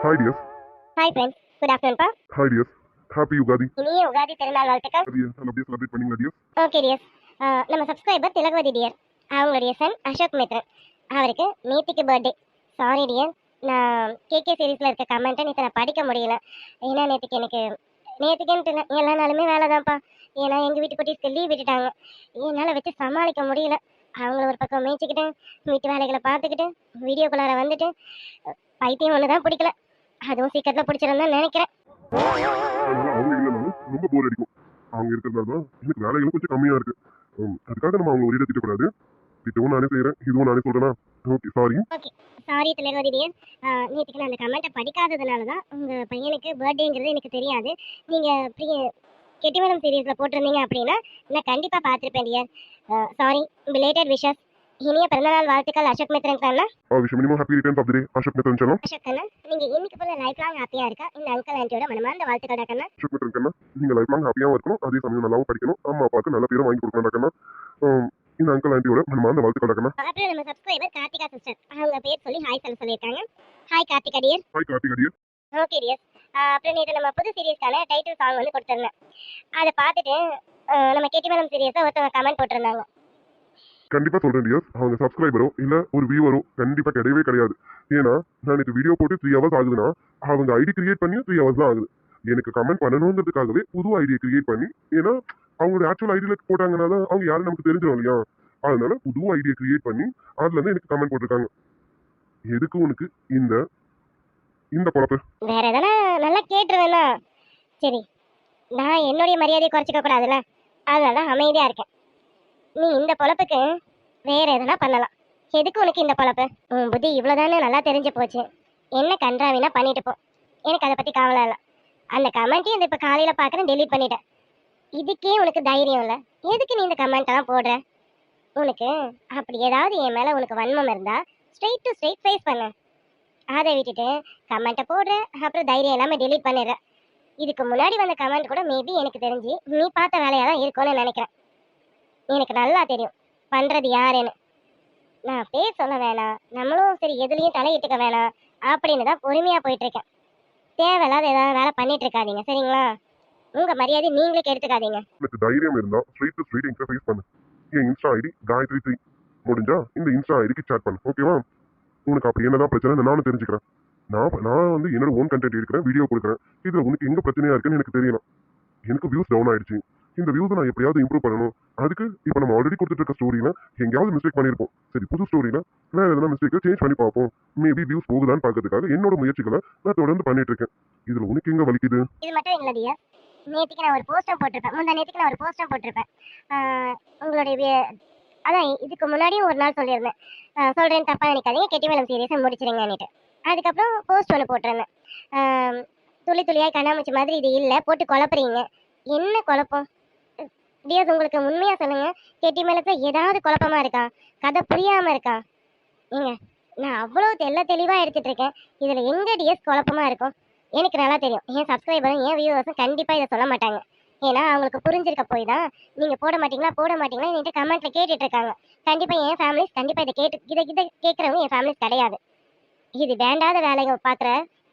Hi dears. Hi friends. Good afternoon, pa. Hi dears. Happy Ugadi. இனிய உகாதி திருநாள் வாழ்த்துக்கள். Dear, நல்லபடியா celebrate பண்ணீங்களா dears? Okay tears. நம்ம சப்ஸ்கிரைபர் திலகவதி டியர், அவங்களுடைய சன் அசோக் மித்ரன், அவருக்கு நேத்திக்கு பர்த்டே. சாரி டியர், நான் கேகே சீரீஸில் இருக்க கமெண்ட்டை நேற்று நான் படிக்க முடியல. ஏன்னா நேற்றுக்குன்ட்டு இல்லை, எல்லா நாளுமே வேலை தான்ப்பா. ஏன்னா எங்கள் வீட்டு குட்டீஸ்க்கு லீவ் விட்டுட்டாங்க. என்னால் வச்சு சமாளிக்க முடியல. அவங்கள ஒரு பக்கம் மேய்ச்சிக்கிட்டு, வீட்டு வேலைகளை பார்த்துக்கிட்டு, வீடியோக்குள்ளார வந்துட்டு பைத்தியம் ஒன்று தான் பிடிக்கல. அதுவும் சீக்கிரத்தில் பிடிச்சிருந்தேன்னு நினைக்கிறேன். அதனால அவங்க இல்லைனாலும் ரொம்ப போர் அடிக்கும். அவங்க இருக்கிறதால தான் எனக்கு வேலைகளும் கொஞ்சம் கம்மியா இருக்கு. அதுக்காக நம்ம அவங்க ஒரு இடம் திட்டக்கூடாது. திட்டவும் நானே செய்யறேன், இதுவும் நானே சொல்றேனா? Okay sorry. Okay, sorry Thilagavathi dear. நேற்றுக்கு நான் அந்த கமெண்ட்டை படிக்காததுனால தான் உங்கள் பையனுக்கு பர்த்டேங்கிறது எனக்கு தெரியாது. நீங்கள் கெட்டிமரம் சீரீஸில் போட்டிருந்தீங்க அப்படின்னா நான் கண்டிப்பாக பார்த்துருப்பேன் டியர். Sorry, belated wishes. இனிய பிறந்தநாள் வாழ்த்துக்கள் அசோக் மித்ரன் அண்ணா. விஷயம் minimum happy returns of the day Ashok Mithran channel. Ashok அண்ணா, நீங்கள் இன்னைக்கு போல லைஃப் லாங் ஹாப்பியாக இருக்கா இந்த அங்கிள் ஆண்டியோட மனமார்ந்த வாழ்த்துக்கள் கண்ணா. அசோக் மித்ரன் கண்ணா, நீங்க லைஃப் லாங் ஹாப்பியாவும் இருக்கணும், அதே சமயம் நல்லாவும் படிக்கணும், அம்மா அப்பாவுக்கு நல்ல பேரும் வாங்கி கொடுக்கணும் கண்ணா. இந்த அங்கிள் ஆண்டியோட மனமார்ந்த வாழ்த்துக்கள் கண்ணா. அப்புறம் நம்ம சப்ஸ்கிரைபர் கார்த்திகா சிஸ்டர், அவங்க பேர் சொல்லி ஹாய் சொல்லியிருக்காங்க. Hi Karthika dear. Hi Karthika dear. Okay dear. அப்புறம் நேற்று நம்ம புது சீரீஸ்க்கான டைட்டில் சாங் வந்து கொடுத்துருந்தேன். அதை பார்த்துட்டு நம்ம கெட்டிமரம் சீரியஸை ஒருத்தவங்க கமெண்ட் போட்டிருந்தாங்க. கண்டிப்பா சொல்றேன் டியர்ஸ், அவங்க சப்ஸ்கிரைபரோ இல்ல ஒரு வியூவரோ கண்டிப்பா கிடையவே கிடையாது. ஏன்னா நான் எனக்கு வீடியோ போட்டு 3 ஹவர்ஸ் ஆகுதுன்னா அவங்க ஐடி கிரியேட் பண்ணி 3 ஹவர்ஸ் தான் ஆகுது. எனக்கு கமெண்ட் பண்ணணுங்கிறதுக்காகவே புது ஐடியை கிரியேட் பண்ணி, ஏன்னா அவங்களோட ஆக்சுவல் ஐடியில போட்டாங்கன்னா தான் அவங்க யாரும் நமக்கு தெரிஞ்சிடும் இல்லையா? அதனால புது ஐடியை கிரியேட் பண்ணி அதுல இருந்து எனக்கு கமெண்ட் போட்டிருக்காங்க. எதுக்கு உனக்கு இந்த இந்த பொழப்பு? வேற எதனா நல்லா கேட்டுருவேனா? சரி, நான் என்னுடைய மரியாதையை குறைச்சிக்க கூடாதுல்ல, அதனால அமைதியா இருக்கேன். நீ இந்த பொழப்புக்கு வேற எதனா பண்ணலாம். எதுக்கு உனக்கு இந்த பொழப்பு? உன் புத்தி இவ்வளோதானே நல்லா தெரிஞ்சு போச்சு. என்ன கன்றாவினா பண்ணிட்டு போ, எனக்கு அதை பற்றி கவலை இல்லை. அந்த கமெண்ட்டையும் இந்த இப்போ காலையில் பார்க்குறேன், டெலீட் பண்ணிட்டேன். இதுக்கே உனக்கு தைரியம் இல்லை, எதுக்கு நீ இந்த கமெண்ட்டெல்லாம் போடுற? உனக்கு அப்படி ஏதாவது என் மேலே உனக்கு வன்மம் இருந்தால் ஸ்ட்ரெயிட் டு ஸ்ட்ரெயிட் ஃபேஸ் பண்ணு. அதை விட்டுட்டு கமெண்ட்டை போடுற, அப்புறம் தைரியம் இல்லாமல் டெலீட் பண்ணிடுற. இதுக்கு முன்னாடி வந்த கமெண்ட் கூட மேபி எனக்கு தெரிஞ்சு நீ பார்த்த வேலையாக தான் இருக்கும்னு நினைக்கிறேன். எனக்கு நல்லா தெரியும் பண்ணுறது யாருன்னு. நான் பேர் சொல்ல வேணாம், நம்மளும் சரி எதுலேயும் தலையிட்டுக்க வேணாம் அப்படின்னு தான் பொறுமையாக போயிட்டுருக்கேன். தேவையில்லாத ஏதாவது வேலை பண்ணிட்டு இருக்காதீங்க, சரிங்களா? உங்கள் மரியாதை நீங்களே கெடுத்துக்காதீங்க. எனக்கு தைரியம் இருந்தா ஸ்ட்ரெயிட் டு ஸ்ட்ரெயிட் என்கிட்ட ஃபேஸ் பண்ணு. என் இன்ஸ்டா ஐடி காயத்ரி 3 முடிஞ்சா இந்த இன்ஸ்டா ஐடிக்கு சேட் பண்ணு, ஓகேவா? உனக்கு அப்படி என்னதான் பிரச்சனை நானும் தெரிஞ்சுக்கிறேன். நான் வந்து என்னோட ஓன் கண்டென்ட் எடுக்கிறேன், வீடியோ கொடுக்குறேன். இதுல உனக்கு எங்க பிரச்சனையா இருக்குன்னு எனக்கு தெரியணும். எனக்கு வியூஸ் டவுன் ஆயிடுச்சு, இந்த வியூஸ் நான் எப்படியாவது இம்ப்ரூவ் பண்ணணும். அதுக்கு இப்போ நம்ம ஆல்ரெடி கொடுத்துட்டு இருக்க ஸ்டோரியில எங்கேயாவது மிஸ்டேக் பண்ணியிருப்போம். சரி, புது ஸ்டோரியில வேற எதனா மிஸ்டேக்கை சேஞ்ச் பண்ணி பார்ப்போம். மேபி வியூஸ் போகுதான்னு பார்க்கறதுக்காக என்னோட முயற்சிகளை நான் தொடர்ந்து பண்ணிட்டு இருக்கேன். இதுல உனக்கு எங்க வலிக்குது? இது மட்டும் இல்லை டியர், நேற்றுக்கு நான் ஒரு போஸ்டர் போட்டிருப்பேன், முந்தா நேற்றுக்கு நான் ஒரு போஸ்டர் போட்டிருப்பேன். உங்களுடைய அதான் இதுக்கு முன்னாடியும் ஒரு நாள் சொல்லியிருந்தேன், சொல்கிறேன் தப்பாக நினைக்காதீங்க, கெட்டிமலம் சீரியஸை முடிச்சிருங்கன்னுட்டு. அதுக்கப்புறம் போஸ்ட் ஒன்று போட்டிருந்தேன், துளி துளியாய் கண்ணாமூச்சி மாதிரி இது இல்லை, போட்டு குழப்புறீங்க. என்ன குழப்பம் டியர்ஸ்? உங்களுக்கு உண்மையாக சொல்லுங்கள், கெட்டிமலத்தில் ஏதாவது குழப்பமா இருக்கா? கதை புரியாமல் இருக்கா? ஏங்க, நான் அவ்வளோ தெளிவாக எடுத்துகிட்டு இருக்கேன், இதில் எங்கே டியர்ஸ் குழப்பமாக இருக்கும்? எனக்கு நல்லா தெரியும், என் சப்ஸ்கிரைபரும் என் வியூவர்ஸும் கண்டிப்பாக இதை சொல்ல மாட்டாங்க. ஏன்னா அவங்களுக்கு புரிஞ்சிருக்க போய் தான் நீங்கள் போட மாட்டீங்களா என்கிட்ட கமெண்ட்டில் கேட்டுட்டு இருக்காங்க. கண்டிப்பாக என் ஃபேமிலிஸ் கண்டிப்பாக இதை கேட்குறவங்க என் ஃபேமிலிஸ் கிடையாது. இது வேண்டாத வேலைகள் பார்க்குற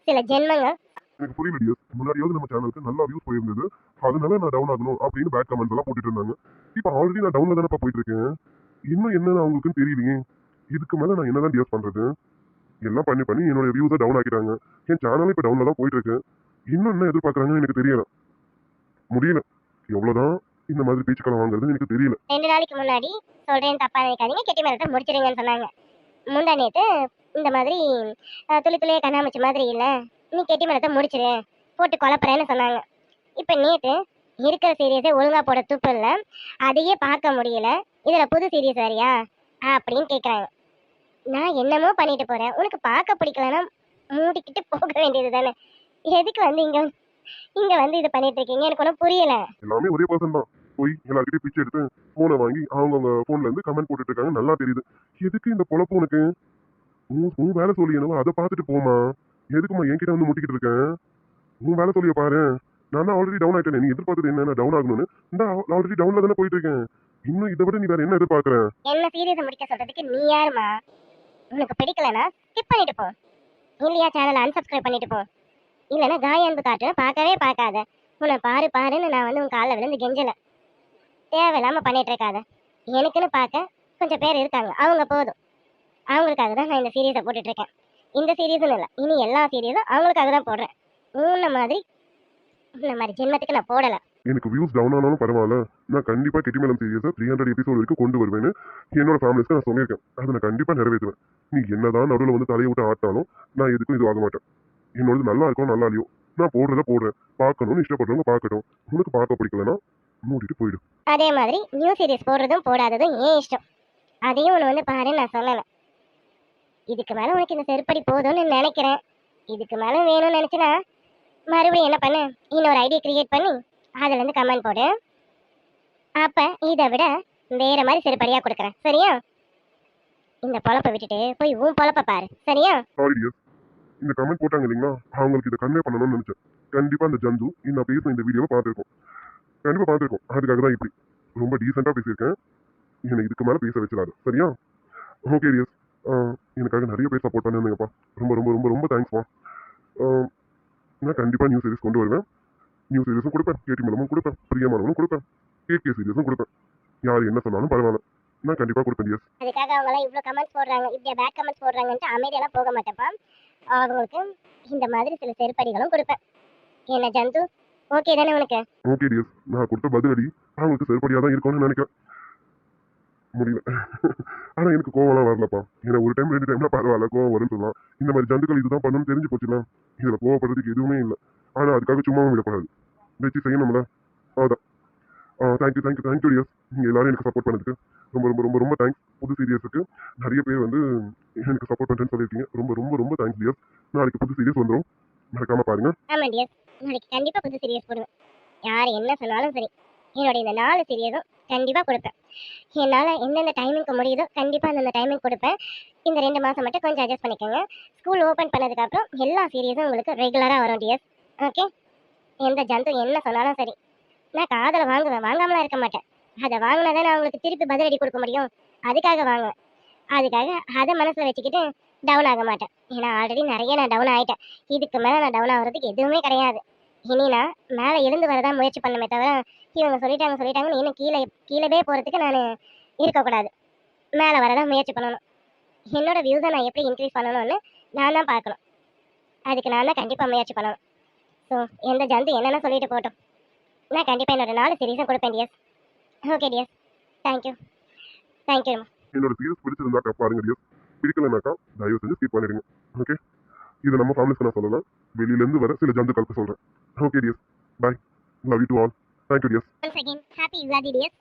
சில ஜென்மங்கள். எனக்கு புரியல டியர்ஸ், முன்னாடியாவது நம்ம சேனலுக்கு நல்லா வியூஸ் போயிருந்தது, அதனால நான் டவுன் ஆகணும் அப்படின்னு பேட் கமெண்ட்ஸ் எல்லாம் போட்டுட்டு இருந்தாங்க. இப்போ ஆல்ரெடி நான் டவுன்ல தானப்பா போயிட்டு இருக்கேன். இன்னும் என்னன்னு அவங்களுக்குன்னு தெரியலையே. இதுக்கு மேல நான் என்னதான் டியர்ஸ் பண்றது? எல்லாம் பண்ணி என்னோட வியூஸை டவுன் ஆக்கிட்டாங்க. என் சேனலும் இப்போ டவுன்ல தான் போயிட்டு இருக்கு. இன்னும் என்ன எதிர்பார்க்குறாங்கன்னு எனக்கு தெரியல. முடியல. எவ்வளவுதான் இந்த மாதிரி பேச்சுக்களை வாங்குறது எனக்கு தெரியல. 2 நாளைக்கு முன்னாடி சொல்கிறேன் தப்பாக நினைக்காதீங்க, கெட்டிமலத்தை முடிச்சிருங்கன்னு சொன்னாங்க. முந்தா நேற்று இந்த மாதிரி துளி துளியை கண்ணாமூச்சி மாதிரி இல்லை, நீ கெட்டிமலத்தை முடிச்சிரு, போட்டு குழப்புறேன்னு சொன்னாங்க. இப்போ நேற்று இருக்கிற சீரியஸை ஒழுங்காக போட துப்பு இல்லை, அதையே பார்க்க முடியல, இதில் புது சீரியஸ் வேறியா அப்படின்னு கேட்குறாங்க. நான் என்னமோ பண்ணிட்டு போகிறேன், உனக்கு பார்க்க பிடிக்கலன்னா மூடிக்கிட்டு போக வேண்டியது தானே. எதுக்கு வந்து இங்கே வந்து இது பண்ணிட்டு இருக்கீங்க? எனக்கு ஒன்றும் புரியல. எல்லாமே ஒரே பர்சன் தான். போய் எல்லார்கிட்டயும் பிச்சை எடுத்து போனை வாங்கி அவங்க போன்ல இருந்து கமெண்ட் போட்டுட்டு இருக்காங்க, நல்லா தெரியுது. எதுக்கு இந்த பொழப்பு உனக்கு? உன் வேலை சொல்லி என்னவோ அதை பார்த்துட்டு போமா. எதுக்குமா என்கிட்ட வந்து முட்டிக்கிட்டு இருக்கேன்? உன் வேலை சொல்லிய பாரு. நான் தான் ஆல்ரெடி டவுன் ஆயிட்டேன். நீ எதிர்பார்த்தது என்ன டவுன் ஆகணும்னு? இந்த ஆல்ரெடி டவுன்ல தானே போயிட்டு இருக்கேன். இன்னும் இதை விட நீ வேற என்ன எதிர்பார்க்கற? என்ன சீரியஸை முடிக்க சொல்றதுக்கு நீ யாருமா? உனக்கு பிடிக்கலனா ஸ்கிப் பண்ணிட்டு போ. இல்லையா சேனலை unsubscribe பண்ணிட்டு போ. இல்லைன்னா காய் அன்பு காட்டுன்னு பார்க்கவே பார்க்காத. உன்னை பாரு பாருன்னு நான் வந்து உன் காலில் விழுந்து கெஞ்சல. தேவையில்லாம பண்ணிட்டு இருக்காத. எனக்குன்னு பார்க்க கொஞ்சம் பேர் இருக்காங்க, அவங்க போதும். அவங்களுக்காக தான் நான் இந்த சீரியஸை போட்டுட்டு இருக்கேன். இந்த சீரியஸும் இல்லை, இனி எல்லா சீரியஸும் அவங்களுக்காக தான் போடுறேன். உன்ன மாதிரி ஜென்மத்துக்கு நான் போடலை. எனக்கு வியூஸ் டவுன் ஆனாலும் பரவாயில்ல, நான் கண்டிப்பா கெட்டிமேளம் சீரியஸை 300 எபிசோட் வரைக்கும் கொண்டு வருவேன்னு என்னோட ஃபேமிலிஸ்க்கு நான் சொல்லியிருக்கேன். அதை நான் கண்டிப்பா நிறைவேற்றுவேன். நீ என்னதான் நடுவில் வந்து தலையை விட்டு ஆட்டாலும் நான் எதுக்கும் இது ஆக மாட்டேன். என்னோடது நல்லா இருக்கும் நல்லா இல்லையோ நான் போடுறத போடுறேன். பார்க்கணும்னு இஷ்டப்படுறவங்க பார்க்கட்டும். உனக்கு பார்க்க பிடிக்கலன்னா மூடிட்டு போயிடும். அதே மாதிரி நியூ சீரியஸ் போடுறதும் போடாததும் ஏன் இஷ்டம். அதையும் ஒன்று வந்து பாருன்னு நான் சொல்லலை. இதுக்கு மேலே உனக்கு இந்த செருப்படி போதும்னு நினைக்கிறேன். இதுக்கு மேலே வேணும்னு நினச்சினா மறுபடியும் என்ன பண்ணு, இன்னொரு ஐடியா கிரியேட் பண்ணி அதுலேருந்து கமெண்ட் போடு. அப்போ இதை விட வேற மாதிரி செருப்படியாக கொடுக்குறேன், சரியா? இந்த பொழப்பை விட்டுட்டு போய் உன் பொழப்ப பாரு, சரியா? சாரி டியர், இந்த கமெண்ட் போட்டாங்க இல்லைங்களா, அவங்களுக்கு இதை கன்வே பண்ணணும்னு நினைச்சேன். கண்டிப்பா இந்த ஜந்து நான் பேசின இந்த வீடியோவை பார்த்துருக்கோம். கண்டிப்பா பார்த்துருக்கோம். அதுக்காக தான் இப்படி ரொம்ப டீசெண்டாக பேசியிருக்கேன். என்னை இதுக்கு மேலே பேச வச்சிடாது, சரியா? ஓகே டியர்ஸ், எனக்காக நிறைய பேர் சப்போர்ட் பண்ணிருந்தீங்கப்பா. ரொம்ப ரொம்ப ரொம்ப ரொம்ப தேங்க்ஸ்ப்பா. நான் கண்டிப்பாக நியூ சீரிஸ் கொண்டு வருவேன். நியூ சீரிஸும் கொடுப்பேன், கேட்டி மேலமும் கொடுப்பேன், பிரியமானவனும் கொடுப்பேன், கேகே சீரிஸும் கொடுப்பேன். யார் என்ன சொன்னாலும் பரவாயில்ல, நான் கண்டிப்பாக கொடுப்பேன் டியர்ஸ். அதுக்காக அவங்களாம் இவ்வளோ கமெண்ட்ஸ் போடுறாங்க, இப்படியா பேட் கமெண்ட்ஸ் போடுறாங்கன்ட்டு அமைதியெல்லாம் போக மாட்டேன்ப்பா. அவங்களுக்கு இந்த மாதிரி சில செருப்படிகளும் கொடுப்பேன். என்ன ஜந்து, ஓகே தானே உனக்கு? ஓகே டியர்ஸ், நான் கொடுத்த பதிலடி அவங்களுக்கு செருப்படியாக தான் இருக்கும்னு நினைக்கிறேன். முடியல. ஆனா எனக்கு கோவம்லாம் வரலப்பா. ஏன்னா ஒரு டைம் 2 டைம்ல பரவாயில்ல, கோவம் வரும்னு சொல்லலாம். இந்த மாதிரி ஜந்துக்கள் இதுதான் பண்ணணும்னு தெரிஞ்சு போச்சுல, இதுல கோவப்படுறதுக்கு எதுவுமே இல்லை. ஆனா அதுக்காக சும்மாவும் விடக்கூடாது, வச்சு செய்யணும்ல. அதான். தேங்க்யூ தேங்க்யூ தேங்க்யூ டியர்ஸ், நீங்க எல்லாரும் எனக்கு சப்போர்ட் பண்ணதுக்கு ரொம்ப ரொம்ப ரொம்ப ரொம்ப தேங்க்ஸ். புது சீரியஸுக்கு நிறைய பேர் வந்து எனக்கு சப்போர்ட் பண்ணுறேன்னு சொல்லியிருக்கீங்க. ரொம்ப ரொம்ப ரொம்ப தேங்க்ஸ் டியர்ஸ். நாளைக்கு புது சீரியஸ் வந்துடும், மறக்காம பாருங்க. ஆமா டியர்ஸ், நாளைக்கு கண்டிப்பா புது சீரியஸ் போடுவேன். யார் என்ன சொன்னாலும் சரி, என்னோட இந்த 4 சீரியஸும் கண்டிப்பா கொடுப்பேன். என்னால் எந்தெந்த டைமிங்க்கு முடியுதோ கண்டிப்பா அந்தந்த டைமிங் கொடுப்பேன். இந்த 2 மாசம் மட்டும் கொஞ்சம் அட்ஜஸ்ட் பண்ணிக்கோங்க. ஸ்கூல் ஓப்பன் பண்ணதுக்கு அப்புறம் எல்லா சீரியஸும் உங்களுக்கு ரெகுலரா வரும் டியர்ஸ். ஓகே? எந்த ஜந்து என்ன சொன்னாலும் சரி, நான் காதலை வாங்குவேன், வாங்காமலாம் இருக்க மாட்டேன். அதை வாங்கினா தான் நான் உங்களுக்கு திருப்பி பதிலடி கொடுக்க முடியும். அதுக்காக வாங்குவேன். அதுக்காக அதை மனசில் வச்சுக்கிட்டு டவுன் ஆக மாட்டேன். ஏன்னா ஆல்ரெடி நிறைய நான் டவுன் ஆகிட்டேன். இதுக்கு மேலே நான் டவுன் ஆகிறதுக்கு எதுவுமே கிடையாது. இனி நான் மேலே எழுந்து வரதான் முயற்சி பண்ணணுமே தவிர, இவங்க சொல்லிட்டாங்கன்னு இன்னும் கீழே போகிறதுக்கு நான் இருக்கக்கூடாது. மேலே வரதான் முயற்சி பண்ணணும். என்னோட வியூஸை நான் எப்படி இன்க்ரீஸ் பண்ணணும்னு நான் தான் பார்க்கணும். அதுக்கு நான் தான் கண்டிப்பாக முயற்சி பண்ணணும். ஸோ எந்த ஜந்து என்னென்ன சொல்லிட்டு போட்டோம், நான் கண்டிப்பாக என்னோட 4 சீரியஸும் கொடுப்பேன் dears. Okay dears, thank you thank you. என்னோட சீரியஸ் பிடிச்சிருந்தாக்கா பாருங்க டியர்ஸ், பிடிக்கலனாக்கா தயவு செஞ்சு ஸ்கிப் பண்ணிடுங்க. ஓகே? இது நம்ம ஃபேமிலிஸ்க்கு நான் சொல்லலாம், வெளியிலேருந்து வர சில ஜந்துக்களுக்கு சொல்கிறேன். Okay tears, bye, love you to all. Thank you tears. Once again, happy Ugadi, dears.